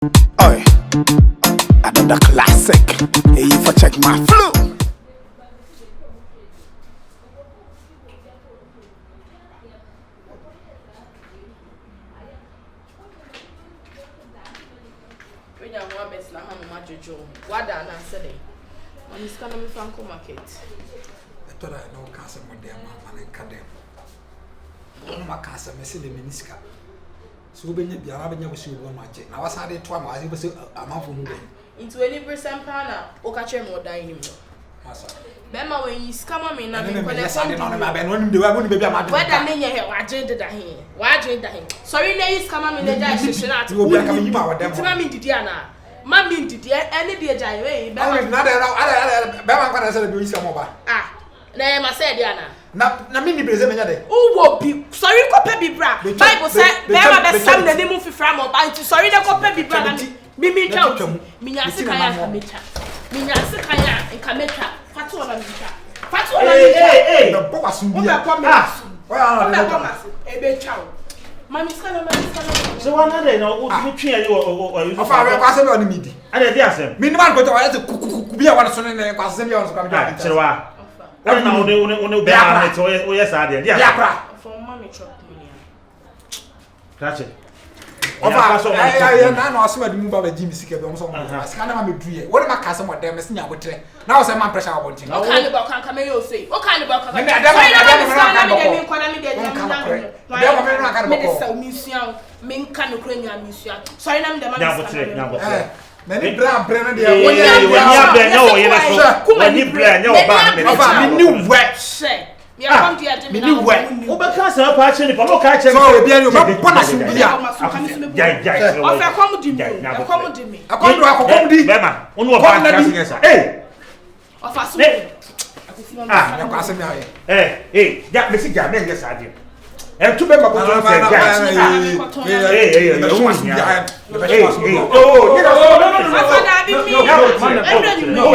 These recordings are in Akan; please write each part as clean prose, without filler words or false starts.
Oi, another classic. Hey, if I check my flow. When you want best na hamu majojo. Wada na sede. On is kana me franco market. I thought I know casa one day man and cadem. Oh my casa me see the miniska. So when you be having your shoe one magic. Now I saw it twice I was a month from day. Into 20% pana o ka che mo dan ni mo. Massa. Bema when you scam me na me connect on my ben when do I want to be a man. Wada me nye wa agenda da hin. Wa agenda hin. Sorry na you scam me na ja sheshe na ati. You will be coming you ma dem. Tima me didi ana. Ma me didi any dey ja we. Bema na dey bema kwa say be scam oba. Ah. Na e ma say dey ana. Na me ni breze me nya dey. Who wo bi sorry ko pe bi bra. Bible say bema be sam na nimu fifra mo ba nti sorry na ko pe bi bra na mi twa mi nya se kan ya ka mecha. Mi nya se kan ya nka mecha. Fatu ona mecha. Fatu ona mecha. The boss sun bi. Ah. Ebe twa. Mami skana. So one day no wo tumi twa yi o you. Ofa we kwa se be oni midi. Ade dey asem. Me ni man go to wa se kuku bi e wa so ne kwa se bi on so ka me. Kyerewaa. One na one be a net o yes ade. Dey asem. For mommy chop money. Catch it. Ofa I na no aso adi mu ba Jimmy sika be so mo. Skana ma me duye. Wo ma ka se mo dem se nya botre. Na wo se man pressure wa bontin. O kan ba kan me yo say. O kan ba kan. Me adam kan me dem ko na me dem na. Me de sa mi suan. Me nka no kura nya mi suan. Sorry na me dem na botre. Many brand na dey. When you brand no ba me. Ofa me new wet. Shey. Me come to ya me new wet. O be ka se pa che ni pa o ka che. So be ani o ba bona so bia. Jai. O fa come di me. E come di me. Akondo akokom di. Bema, onu o ba ka se sa. Eh. O fa so. Ah, na kwa se me aye. Ja me si ja me yes ade. E tu be ma ko to se ja. Oh, you know,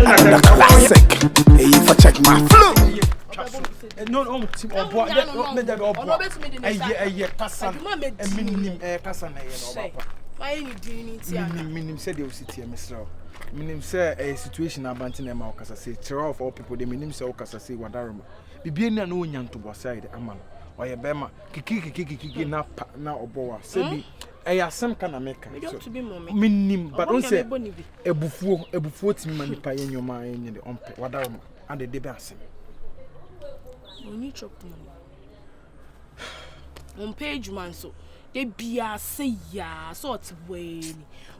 Classic. Hey, if I check my flow. No, team or boy, me dey or boy. Aye, Kassan. Minim Kassan na Why you doing it here? Minim said they will sit here, Mr. Minim say a situation abanti na ma okasa say tire of all people they minim say okasa say wadaroma. Bibie na no nyanto boside aman. Oye bema kiki na obowa. Say bi asem kana meka. Minim but don't say ebufuo timi manipa yenyoma yenye de ompe wadaroma and the debe asem. Oni chop money. On page man so they bia say ya sort way.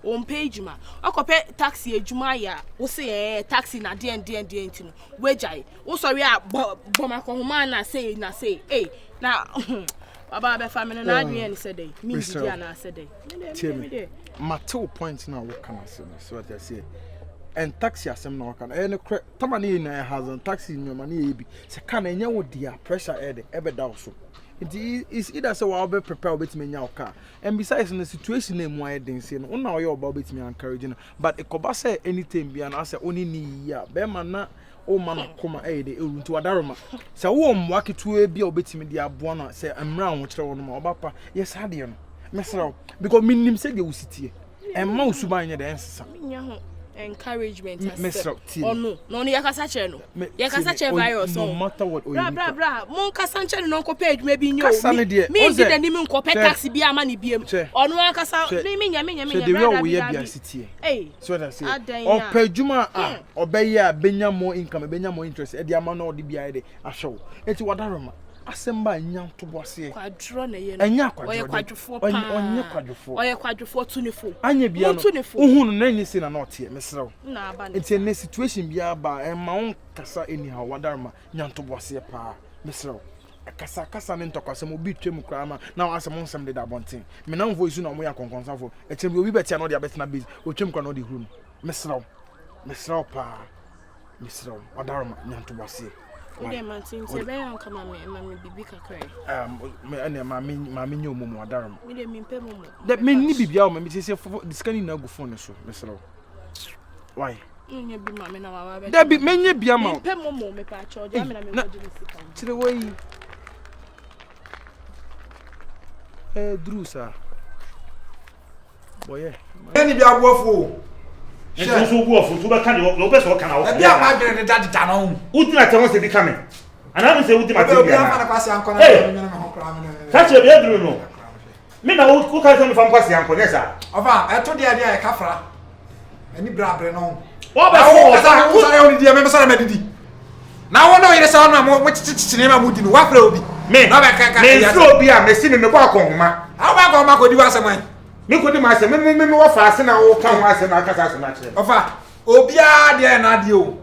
On page man. Okope taxi ejuma ya. Wo say taxi na de ntino. Wejai. Wo sorry a boma ko man na say na baba be family na adwen ni say dey. Me di na say dey. Matter point na wo kana say so what I say. And taxi asem na waka na tamani na hazan taxi nyoma na yebi se ka na nya wo dia pressure ebe da so it is either say we be prepare obetime nya oka and besides the situation na mu ayeden say no una oye oba obetime encourage no but e koba say anytime bia na say oni ni ya be ma na o ma na koma de eruntu wadaroma say wo mwa ketu bia obetime dia aboa na say amra wo kire wo no ma obapa yes ade no mesra because minim say de wo sitie e ma usuban nya de ensesa nya ho encouragement or no yakasa no yakasa virus no matter what bra mon kasanche no ko page maybe nyo me ndi da nimi nko pe taxi bi ama ni biem ono akasa me nya bra bia city so that say o pajuma obeya benya more income benya more interest e dia ama no de bia de ahwew enti wadaroma asemba nya to boase kwadro na ye enya oye kwadrofo oye kwadrofo tunifo anya bia no uhunu na nyi se na not here mesrew na aba enti ne situation bia ba e ma on kasa anyhow wadaroma nya to boase pa mesrew kasa ne ntokwasem obi twem krama na asem onsem de da bonten me na voice na mo ya konkonsafo e chem obi betia no de abetena base o twem kra no de huru mesrew pa mesrew wadaroma nya to boase Ode mantin se be yon kama me bibi kakra. Me ene ma nyo mumu adaram. Me de mi pɛ mumu. De me ni bibia o me se discani na go phone so, me sero. Why? Nye bi ma me na wa ba. De bi me nye bia ma. Me pɛ mumu me pa cho, ja me na me go di sika. Tire wai. Drusa. Boye. Eni bia boafo. Nso so bu ofu to be kan no be so kan awo. E bia ma dwere de dada no. Udina te won se bi kamen. Ana me se udina te bia. bia. Bia fa na kwase anko na me na ho kra me. Ka che bia duru no. Me na wo ka se me fa kwase anko ne sa. Ofa e to de e kafra. Eni bra bre no. Wo be so sa wo sa yo ni dia me so na medidi. Na wo no yire se ono mo chichichine ma mudi no wa fra obi. Me na be ka me so obi a me si me bo akonhoma. Awo ba ko ma ko di wa se man. Me ko di ma se me wo fa ase na wo kan ho ase na akasa ase na kire. Ofa obia de na de o.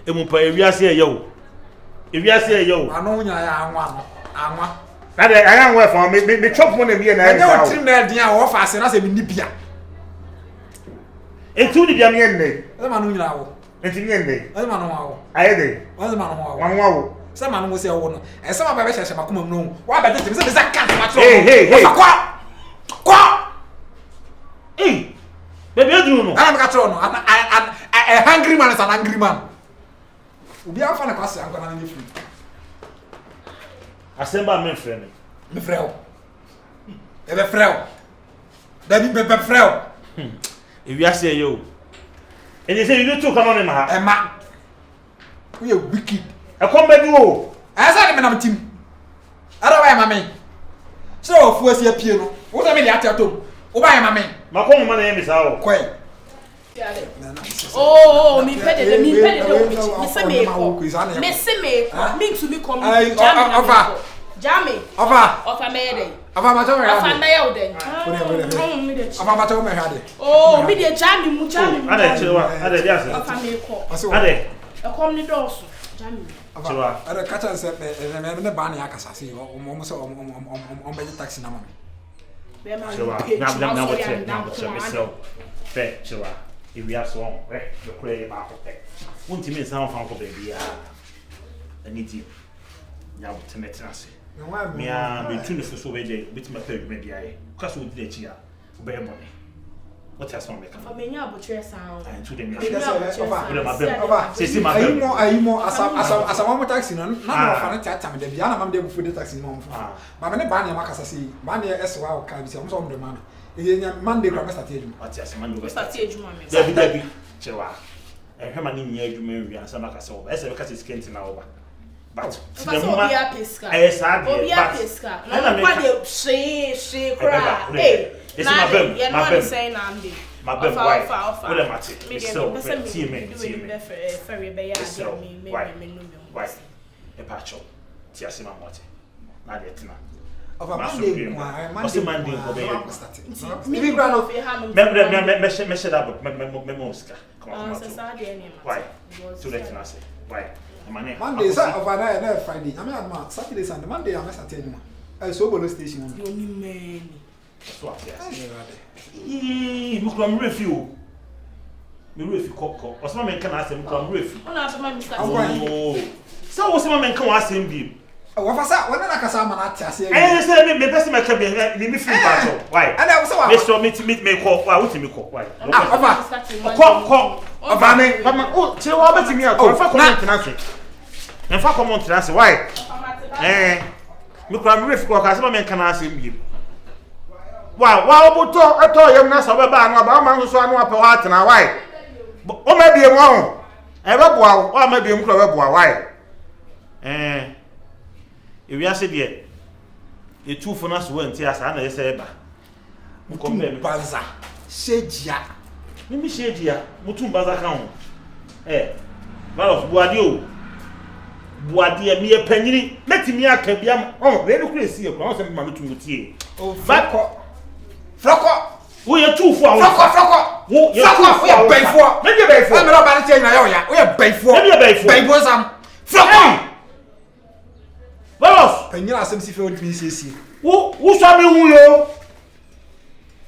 Emu pa ewiase ye o. Ewiase ye o. Ano nya ya anwa. Na de aya nwa fa me chop mo na me na. Anya o trim na de a wo fa ase na se me ni bia. Etu ni bia me nne. E ma no nyina wo. Enti me nne. E ma no wo. Aye de. O ma no wo. Wanwa wo. Se ma no wo se wo no. E se ma ba be hye ma kuma no. Wa ba de se be za kan ma tro. Hey. Kwa. Baby edru no. Ana me ka tro no. A hungry man is an angry man. Obi afa na kwase anko na nye free. Asemba me frɛ me. Me frɛ o. E be frɛ o. Dabi be frɛ o. Ewiase ye o. Eni se you too come on ma ha. E ma. We are wicked. E kom be du o. E sa de me na tim. Ara wa ma me. So ofu asi apie no. Wo se me dia atom. Wo ba ma me. Ma kom ma na ye me sa o. Kwai. Oh, mi pede de mi se me ko. Me se me ko. Mi to me come. Ova. Jami. Ova me de. Ova ma to me. Ova na ya o de. Ova ma to me ha de. Oh, mi de jami mu. Ade Kyerewaa, ade dia se. Ova me ko. Ade. E kom ni dosu. Jami. Kyerewaa. Ade ka chan se me ba na akasa se o so o be taxi na ma me. Be ma. Kyerewaa, na so. Fe Kyerewaa. Ewiase won, the kure ba ko pe. Wonti me san fa ko be bia. Aniti. Ya wotemetenase. Me a be tunu so we dey bitima pa adwuma bia ye. Kaso odi na chi a, obey money. What else make? Amenya abotre sound. Ayi mo asa mo taxi no na fa na tata me da bia na mam de bufu de taxi mo mfa. Ma me ne ba na makasa sei. Ba na eswa o ka bi se mo so mo de ma na. Enya Monday kra me start edwuma. What else Monday? Start edwuma me. Dabi Kyerewaa. Ehwe ni nya edwuma wi ansa makasa o. Ese be ka se skenti na o ba. But the Obia Pesca. Obia Pesca. No, what they she cry. Hey, it's my bem. My bem saying Andy. My bem wife. What am I saying? So, team. Ferry Bay. Me. Why? A patch. Tiasima Motti. Nadetina. Of a Monday. Monday. Maybe grand of Memoska. Why? To let us say. Why? Monday is over there Friday. I mean, Saturday, Sunday, Monday, I'm Saturday. I saw Bolo Station. You mean? Swap, yes. Mukram review. Me review cock. Or some men can ask him, come review. Oh, so was some men come ask him, be. Oh, what's that? When I can I say, I said, me best make me feel battle. Why? And I was so meet me call. Why would you call? Why? Call. Oh, Kyerewaa bet me out. Fa comment na say. En fa comment na say why? Me kwa me refi kwa ka say me kan asem bi. Wa obuto eto yem na so beba anu aba ma nso anu ape wa atena why o ma biem ho e beboa o ma biem kro beboa why ewiase de etufo na so wanti asa na yesa eba mutum banza shejia mimi shejia mutum banza kan ho valos buade e me panyini metimi aka bia we no kure sie ko so ma metum tie Froko wo ye tufo a froko wo ye baifo me de baifo e me ba na tie na ya wo ye baifo me de baifo sam froko valos panyina asem si fe odimi siesie wo so me hu yo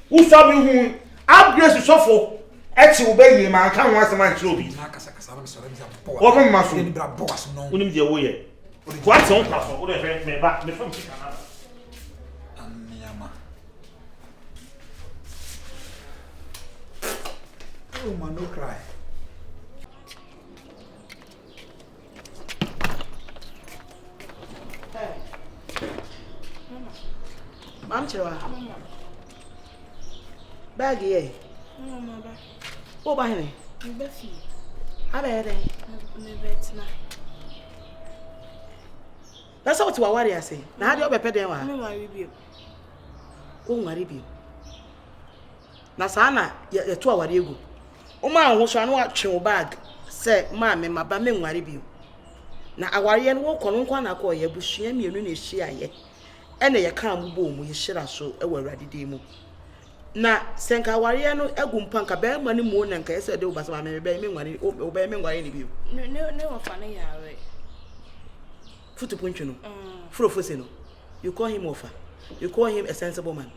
wo so me hu upgrade sofo echi wo be yi ma kan ho asem an chiro bi na kasa na me so ra mi za bo wo ma so ni bra bo aso no unim de wo ye ko aton kwa so wo de fe me ba me fam chika na amiyama oh man, no cry. Hey. Mama. Kyerewaa. Bag here. Mama ba. Wo ba hene? Me ba fi. Aba here. Me betina. That's what we worry ase. Na ha de obepe den wa. Me worry bi. Wo worry bi. Na saa na ye to aware egu. O ma ho so anu atwe wo bag. Say ma me maba me worry bi. Na aware no wo kono nkwa na ko ye busua mienu na ehia ye. Ene ye kan mu bo mu ye hira so e wa awurade de mu. Na senka aware no egu mpanka be ma ni mu na nka ese de wo basa ma me be me worry o be me worry ni bi. Ne wo fa na yare. Futu punchu no. Frofose no. You call him offer. You call him a sensible man.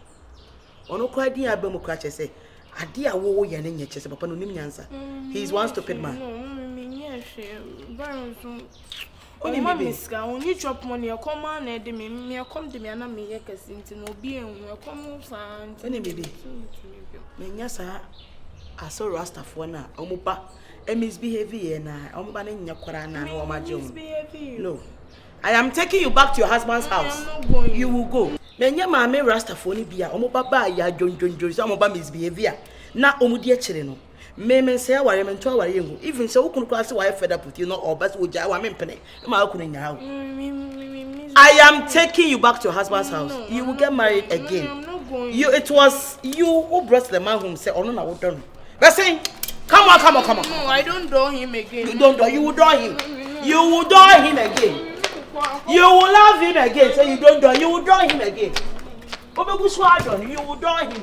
Ono kwa din aba mu kwa chese. Ade a wo ye ne nye chese papa no nim nyansa. He is one stupid man. No, me nye hwe. Baron so. Oni Mama bibi. miska, oni chop money, come on e de me come de me na me ye kesi nti no bi enwu e come fan. Oni bibi. Me nyasa aso rastafo na omuba e misbehave ye na omuba ne nya kwara na na omagye No. I am taking you back to your husband's house. I am not going. You will go. Menye maame rastafo ni bia omuba ba ya jonjonjo so omuba misbehave na omudi e kire no. Me say aware me to aware yengu. Even say ukunu kwa say why fed up with you no or bas wo ja wa me mpene. Ma akunu nya ha. I am taking you back to your husband's house. No, you will get married again. I'm not going. It was you who brought the man home say ono na wo don. But say come on. No, I don't do him again. You don't do, you will do him. You will do him again. You will love him again. Say you don't do, you will do him again. You will do him.